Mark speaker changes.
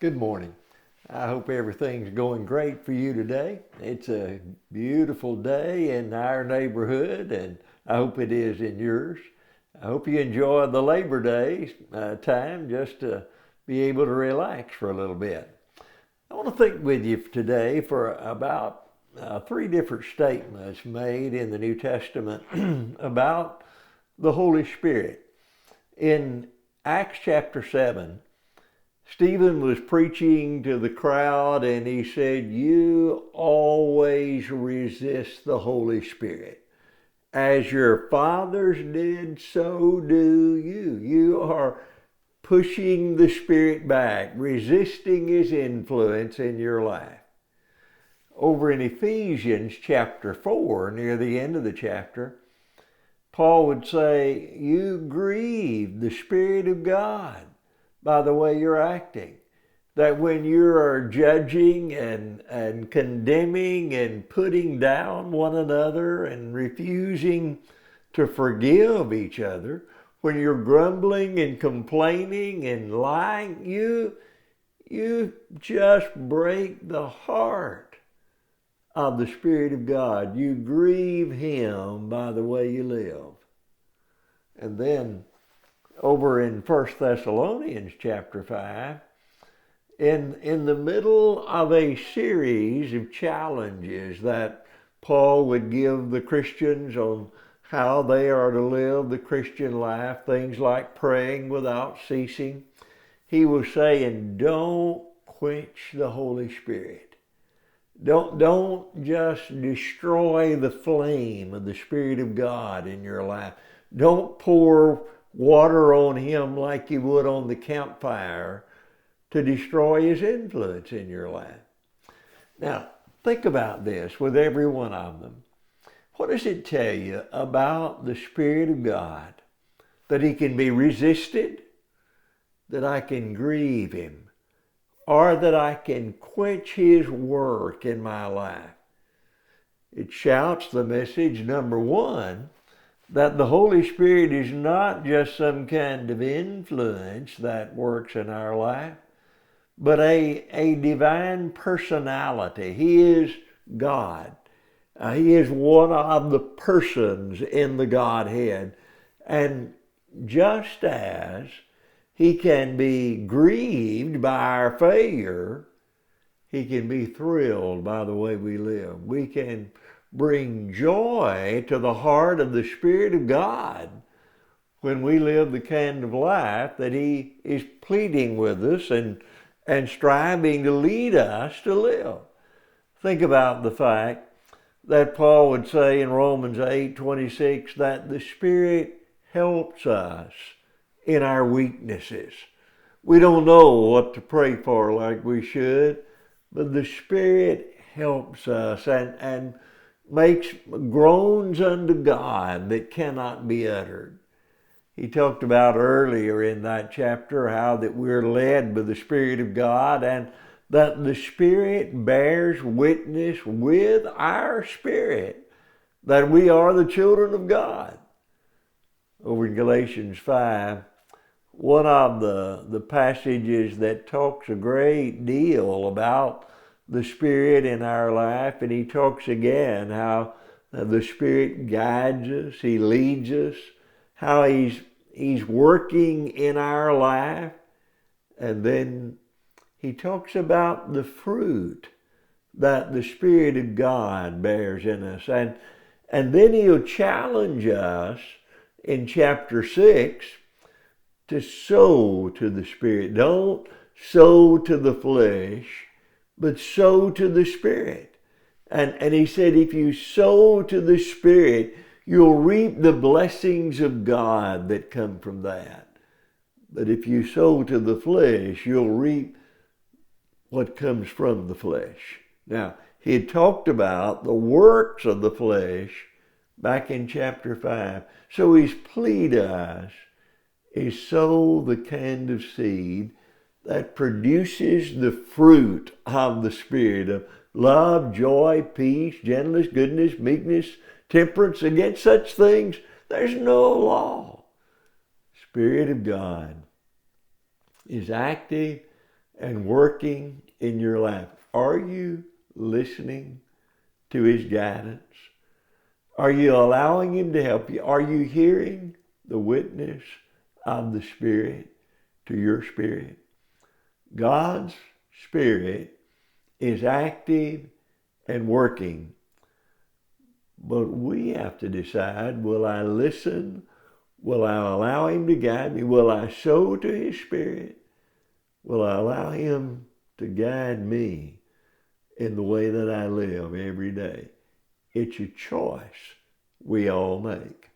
Speaker 1: Good morning. I hope everything's going great for you today. It's a beautiful day in our neighborhood, and I hope it is in yours. I hope you enjoy the Labor Day time just to be able to relax for a little bit. I want to think with you today for about three different statements made in the New Testament about the Holy Spirit. In Acts chapter 7, Stephen was preaching to the crowd and he said, "You always resist the Holy Spirit. As your fathers did, so do you. You are pushing the Spirit back, resisting His influence in your life." Over in Ephesians chapter 4, near the end of the chapter, Paul would say, "You grieve the Spirit of God by the way you're acting." That when you are judging and condemning and putting down one another and refusing to forgive each other, when you're grumbling and complaining and lying, you just break the heart of the Spirit of God. You grieve Him by the way you live. And then over in 1 Thessalonians chapter 5, in the middle of a series of challenges that Paul would give the Christians on how they are to live the Christian life, things like praying without ceasing, he was saying, don't quench the Holy Spirit. Don't just destroy the flame of the Spirit of God in your life. Don't pour water on Him like you would on the campfire to destroy His influence in your life. Now, think about this with every one of them. What does it tell you about the Spirit of God? That He can be resisted, that I can grieve Him, or that I can quench His work in my life. It shouts the message, number one, that the Holy Spirit is not just some kind of influence that works in our life, but a divine personality. He is God. He is one of the persons in the Godhead. And just as He can be grieved by our failure, He can be thrilled by the way we live. We can bring joy to the heart of the Spirit of God when we live the kind of life that He is pleading with us and striving to lead us to live. Think about the fact that Paul would say in Romans 8:26 that the Spirit helps us in our weaknesses. We don't know what to pray for like we should, but the Spirit helps us and makes groans unto God that cannot be uttered. He talked about earlier in that chapter how that we're led by the Spirit of God and that the Spirit bears witness with our spirit that we are the children of God. Over in Galatians 5, one of the passages that talks a great deal about the Spirit in our life, and he talks again how the Spirit guides us, He leads us, how He's working in our life. And then he talks about the fruit that the Spirit of God bears in us. And then he'll challenge us in chapter 6 to sow to the Spirit. Don't sow to the flesh, but sow to the Spirit. And he said, if you sow to the Spirit, you'll reap the blessings of God that come from that. But if you sow to the flesh, you'll reap what comes from the flesh. Now, he had talked about the works of the flesh back in chapter 5. So his plea to us is sow the kind of seed that produces the fruit of the Spirit of love, joy, peace, gentleness, goodness, meekness, temperance. Against such things there's no law. Spirit of God is active and working in your life? Are you listening to his guidance? Are you allowing him to help you? Are you hearing the witness of the Spirit to your spirit? God's Spirit is active and working, but we have to decide, will I listen? Will I allow him to guide me? Will I sow to his Spirit? Will I allow him to guide me in the way that I live every day? It's a choice we all make.